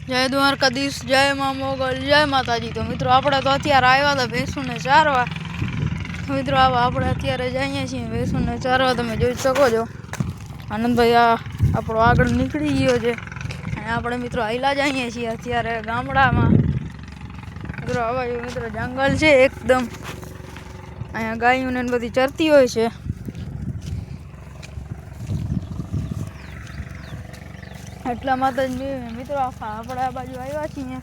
જય દ્વારકાધીશ, જય મા મોગલ, જય માતાજી। તો મિત્રો આપણે તો અત્યારે આવ્યા હતા ભેંસુને ચારવા। મિત્રો આપણે અત્યારે જઈએ છીએ ભેંસુને ચારવા। તમે જોઈ શકો છો આનંદભાઈ આ આપણો આગળ નીકળી ગયો છે અને આપણે મિત્રો આયલા જઈએ છીએ અત્યારે ગામડામાં। મિત્રો આવા મિત્રો જંગલ છે એકદમ, અહીંયા ગાયોને બધી ચરતી હોય છે। એટલા માટે જ મિત્રો આપણે આ બાજુ આવ્યા છીએ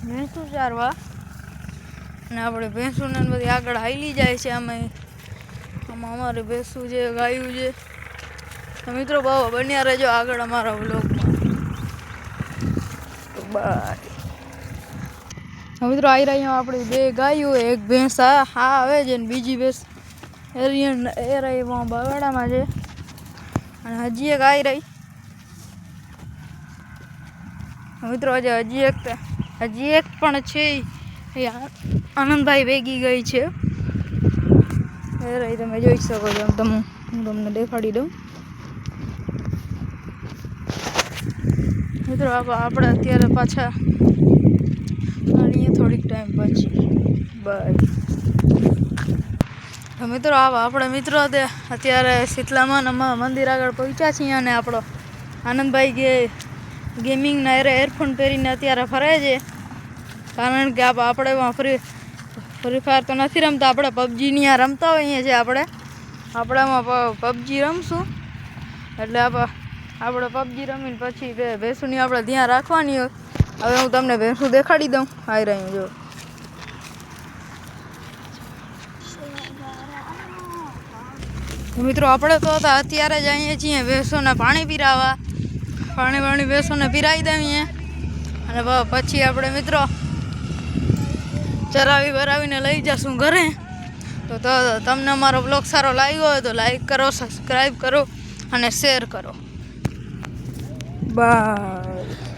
ભેંસું ચારવા અને આપણે ભેંસુને બધી આગળ હાલી જાય છે। આમાં અમારે ભેંસું છે, ગાયું છે। તો મિત્રો બહુ બન્યા રહેજો આગળ અમારા વ્લોગમાં। બાય। મિત્રો આવી રહ્યા આપણી બે ગાયું, એક ભેંસ આ આવે છે ને બીજી ભેંસ એ રહી બગાડામાં છે અને હજી એક આવી રહી। મિત્રો હજી એક પણ છે આનંદભાઈ ભેગી ગઈ છે એ રહી, તમે જોઈ શકો છો। હું તમને દેખાડી દઉં। મિત્રો આપણે અત્યારે પાછા મળીએ થોડીક ટાઈમ પછી। બાય। તો મિત્રો આપણે મિત્રો અત્યારે શીતલામાના મંદિર આગળ પહોંચ્યા છીએ અને આપણો આનંદભાઈ ગેમિંગના એરફોન પહેરીને અત્યારે ફરે છે, કારણ કે આપણે ફ્રી ફાયર તો નથી રમતા, આપણે પબજીની આ રમતા હોઈએ છીએ। આપણામાં પબજી રમશું એટલે આપણે પબજી રમીને પછી ભેંસુની આપણે ધ્યાન રાખવાની હોય। હવે હું તમને ભેંસું દેખાડી દઉં, આવી રહ્યું જો। મિત્રો આપણે તો અત્યારે જ આવીએ છીએ ભેંસોને પાણી પીરાવા। પાણી ભેંસોને પીરાવી દઈએ અને પછી આપણે મિત્રો ચરાવીને લઈ જશું ઘરે। તો તમને અમારો બ્લોગ સારો લાગ્યો હોય તો લાઈક કરો, સબસ્ક્રાઈબ કરો અને શેર કરો। બાય।